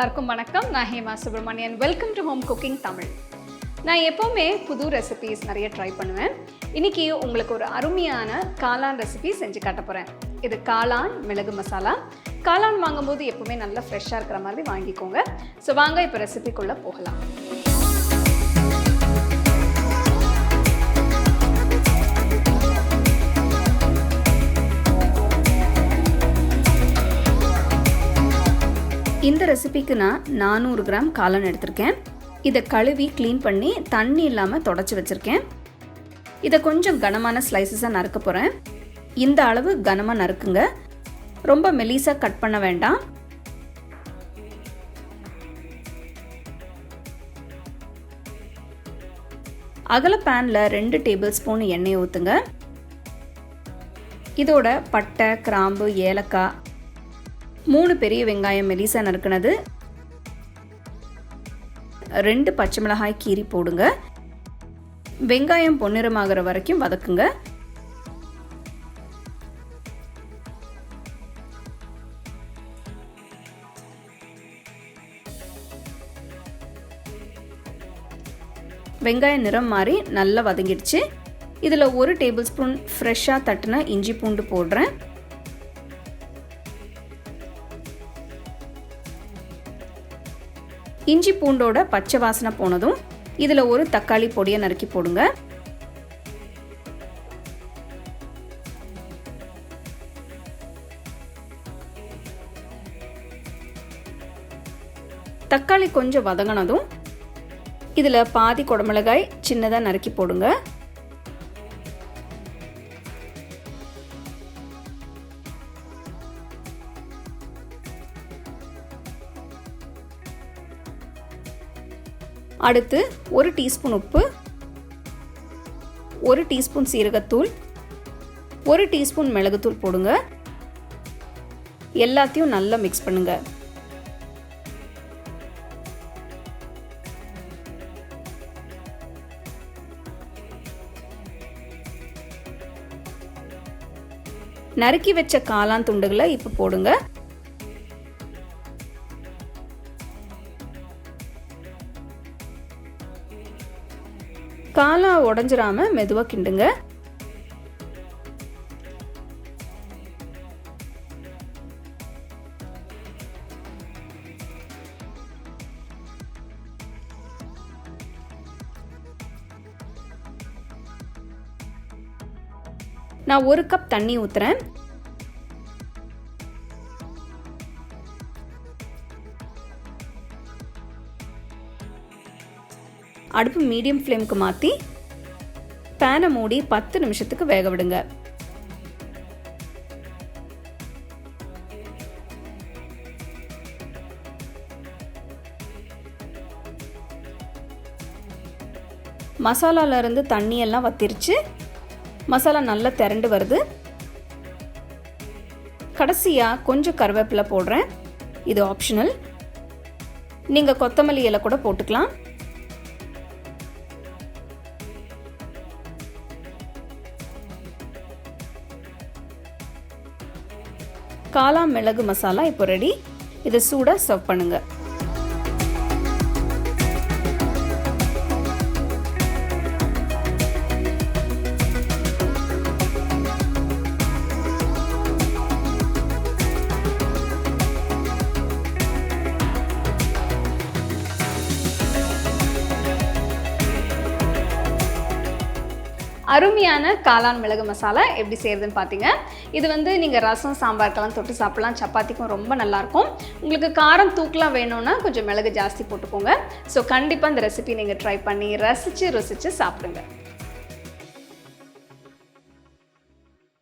எல்லாருக்கும் வணக்கம். நான் Hema Subramanian. Welcome to home cooking Tamil. நான் எப்போவுமே புது ரெசிபீஸ் நிறைய ட்ரை பண்ணுவேன். இன்றைக்கி உங்களுக்கு ஒரு அருமையான காளான் ரெசிபி செஞ்சு காட்ட போகிறேன். இது காளான் மிளகு மசாலா. காளான் வாங்கும்போது எப்போவுமே நல்லா ஃப்ரெஷ்ஷாக இருக்கிற மாதிரி வாங்கிக்கோங்க. ஸோ வாங்க இப்போ ரெசிபிக்குள்ளே போகலாம். இந்த ரெசிபிக்கு நான் 400 கிராம் காளான் எடுத்திருக்கேன். இதை கழுவி க்ளீன் பண்ணி தண்ணி இல்லாமல் தொடச்சி வச்சுருக்கேன். இதை கொஞ்சம் கனமான ஸ்லைசஸாக நறுக்க போகிறேன். இந்த அளவு கனமாக நறுக்குங்க, ரொம்ப மெலிசாக கட் பண்ண வேண்டாம். அகல பேனில் 2 டேபிள் ஸ்பூன் எண்ணெய் ஊற்றுங்க. இதோட பட்டை, கிராம்பு, ஏலக்காய், 3 பெரிய வெங்காயம் மெலிசா நறுக்குனது, 2 பச்சை மிளகாய் கீரி போடுங்க. வெங்காயம் பொன்னிறமாகிற வரைக்கும் வதக்குங்க. வெங்காயம் நிறம் மாறி நல்லா வதங்கிடுச்சு. இதில் 1 டேபிள் ஸ்பூன் ஃப்ரெஷ்ஷாக தட்டின இஞ்சி பூண்டு போடுறேன். இஞ்சி பூண்டோட பச்சை வாசனை போனதும் இதில் 1 தக்காளி பொடியை நறுக்கி போடுங்க. தக்காளி கொஞ்சம் வதங்கினதும் இதில் பாதி குடமிளகாய் சின்னதாக நறுக்கி போடுங்க. அடுத்து 1 டீஸ்பூன் உப்பு, 1 டீஸ்பூன் சீரகத்தூள், 1 டீஸ்பூன் மிளகுத்தூள் போடுங்க. எல்லாத்தையும் நல்லா மிக்ஸ் பண்ணுங்க. நறுக்கி வச்ச காளான் துண்டுகளை இப்போ போடுங்க. காளான் உடைஞ்சிராம மெதுவாக கிண்டுங்க. நான் 1 கப் தண்ணி ஊத்துறேன். அடுப்பு மீடியம் ஃப்ளேமுக்கு மாற்றி பேனை மூடி 10 நிமிஷத்துக்கு வேக விடுங்க. மசாலாவிலேருந்து தண்ணியெல்லாம் வத்திருச்சு. மசாலா நல்லா திரண்டு வருது. கடைசியாக கொஞ்சம் கருவேப்பிலை போடுறேன். இது ஆப்ஷனல். நீங்கள் கொத்தமல்லி இலை கூட போட்டுக்கலாம். காளான் மிளகு மசாலா இப்போ ரெடி. இதை சூடாக சர்வ் பண்ணுங்க. அருமையான காளான் மிளகு மசாலா எப்படி செய்யறதுன்னு பார்த்தீங்க. இது நீங்கள் ரசம் சாம்பாருக்கெல்லாம் தொட்டு சாப்பிடலாம். சப்பாத்திக்கும் ரொம்ப நல்லாயிருக்கும். உங்களுக்கு காரம் தூக்கலாம் வேணும்னா கொஞ்சம் மிளகு ஜாஸ்தி போட்டுக்கோங்க. ஸோ கண்டிப்பாக இந்த ரெசிபி நீங்கள் ட்ரை பண்ணி ரசித்து ருசித்து சாப்பிடுங்க.